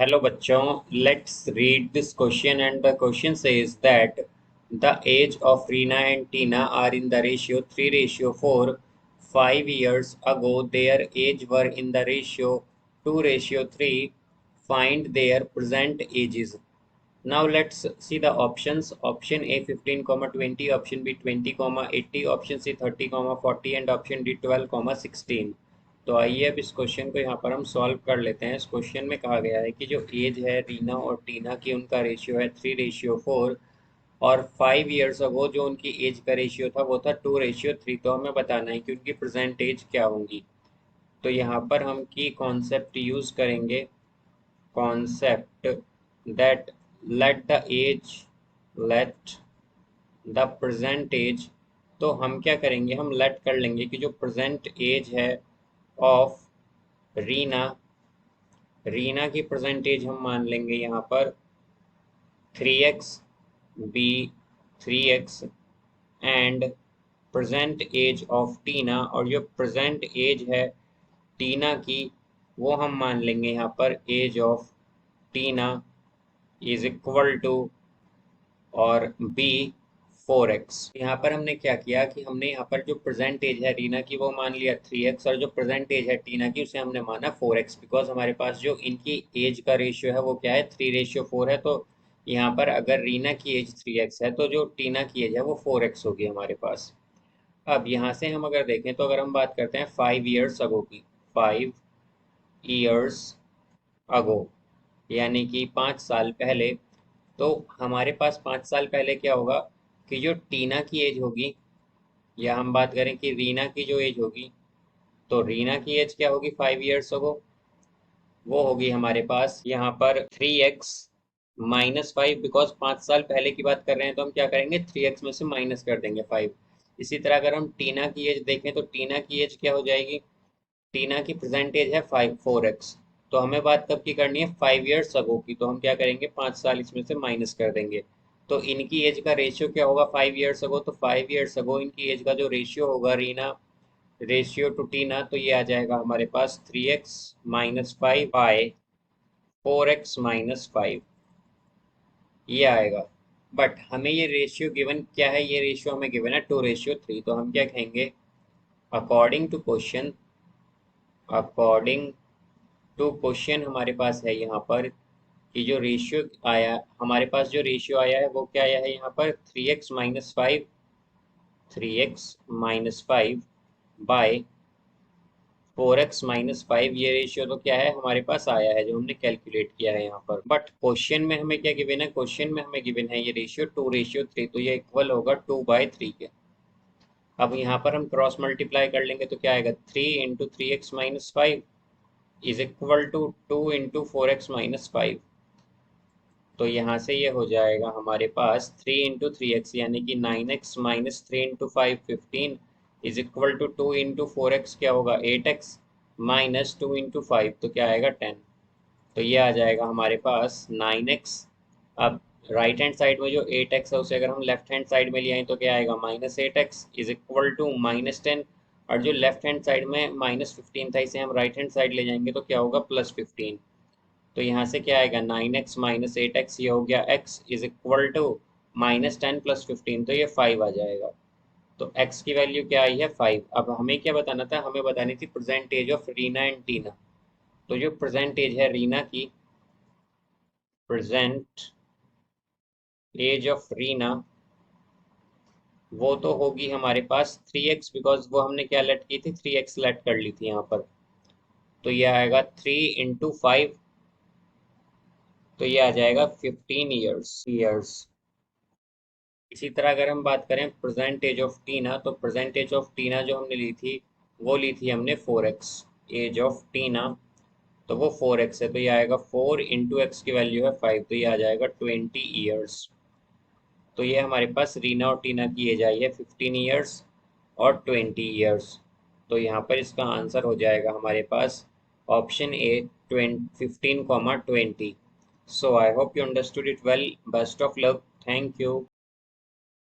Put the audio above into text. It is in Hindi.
Hello bachon, let's read this question, and the question says that the age of Reena and Tina are in the ratio 3:4. 5 years ago their age were in the ratio 2:3. Find their present ages. Now let's see the options. Option A 15, 20, option B 20, 80, option C 30, 40 and option D 12, 16। तो आइए अब इस क्वेश्चन को यहाँ पर हम सॉल्व कर लेते हैं। इस क्वेश्चन में कहा गया है कि जो एज है रीना और टीना की, उनका रेशियो है 3:4 और 5 years अगो जो उनकी एज का रेशियो था वो था 2:3। तो हमें बताना है कि उनकी प्रेजेंट एज क्या होंगी। तो यहाँ पर हम की कॉन्सेप्ट यूज करेंगे, concept that let the age let the present age। तो हम क्या करेंगे, हम लेट कर लेंगे कि जो प्रेजेंट एज है ऑफ रीना, रीना की प्रेजेंट एज हम मान लेंगे यहाँ पर 3x, be 3x and present age of Tina, और जो प्रेजेंट एज है टीना की वो हम मान लेंगे यहाँ पर age of Tina is equal to और बी 4x। यहाँ पर हमने क्या किया कि हमने यहाँ पर जो प्रेजेंट एज है रीना की वो मान लिया 3x, और जो प्रेजेंट एज है टीना की उसे हमने माना 4x, बिकॉज हमारे पास जो इनकी एज का रेशियो है वो क्या है 3:4 है। तो यहाँ पर अगर रीना की एज 3x है तो जो टीना की एज है वो 4x होगी हमारे पास। अब यहाँ से हम अगर देखें तो अगर हम बात करते हैं 5 years अगो की, 5 years अगो यानी कि 5 साल पहले, तो हमारे पास 5 साल पहले क्या होगा कि जो टीना की एज होगी, या हम बात करें कि रीना की जो एज होगी, तो रीना की एज क्या होगी 5 years अगो, वो होगी हमारे पास यहाँ पर 3x-5, बिकॉज 5 साल पहले की बात कर रहे हैं तो हम क्या करेंगे 3x में से माइनस कर देंगे 5। इसी तरह अगर हम टीना की एज देखें तो टीना की एज क्या हो जाएगी, टीना की प्रेजेंट एज है 4x। तो हमें बात कब की करनी है 5 years अगो की, तो हम क्या करेंगे 5 साल इसमें से माइनस कर देंगे। तो इनकी एज का रेशियो क्या होगा 5 years अगो, तो 5 years अगो इनकी एज का जो रेशियो होगा रीना रेशियो टू टीना, तो ये आ जाएगा हमारे पास 3x-5 बाय 4x-5, ये आएगा। बट हमें ये रेशियो गिवन क्या है, ये रेशियो हमें गिवन है 2:3। तो हम क्या कहेंगे, according to question, according to question हमारे पास है यहाँ पर कि जो रेशियो आया, हमारे पास जो रेशियो आया है वो क्या आया है यहाँ पर 3x-5, 3x-5 बाय 4x-5। ये रेशियो तो क्या है हमारे पास आया है जो हमने कैलकुलेट किया है यहाँ पर। बट क्वेश्चन में हमें क्या गिवन है, क्वेश्चन में हमें गिवन है ये रेशियो 2:3, तो ये इक्वल होगा 2/3 के। अब यहाँ पर हम क्रॉस मल्टीप्लाई कर लेंगे तो क्या आएगा 3 × 3x-5 is equal to 2 × 4x-5। तो यहाँ से ये हो जाएगा हमारे पास 3 × 3x यानी कि 9x-3 × 5 is equal to 2 × 4x क्या होगा 8x माइनस 2 × 5, तो क्या आएगा 10। तो ये आ जाएगा हमारे पास 9x। अब राइट हैंड साइड में जो 8x है उसे अगर हम लेफ्ट हैंड साइड में ले आए तो क्या आएगा -8x इज इक्वल टू -10, और जो लेफ्ट हैंड साइड में -15 था इसे हम राइट हैंड साइड ले जाएंगे तो क्या होगा +15। तो यहाँ से क्या आएगा 9x-8x, ये हो गया x इज इक्वल टू -10 + 15, तो ये 5 आ जाएगा। तो x की वैल्यू क्या आई है 5। अब हमें क्या बताना था, हमें बतानी थी present age of Reena and Tina. तो जो प्रेजेंट एज है रीना की, प्रेजेंट एज ऑफ रीना वो तो होगी हमारे पास 3x, बिकॉज वो हमने क्या लेट की थी 3x लेट कर ली थी यहाँ पर। तो ये आएगा 3 × 5, तो ये आ जाएगा 15 years। इसी तरह अगर हम बात करें प्रेजेंट एज ऑफ टीना, तो प्रेजेंट एज ऑफ टीना जो हमने ली थी वो ली थी हमने 4x। एज ऑफ टीना तो वो 4x है, तो ये आएगा 4 × x की वैल्यू है 5, तो ये आ जाएगा 20 years। तो ये हमारे पास रीना और टीना की एज आई है 15 years और 20 years। तो यहाँ पर इसका आंसर हो जाएगा हमारे पास option A 15, 20। So I hope you understood it well. Best of luck. Thank you.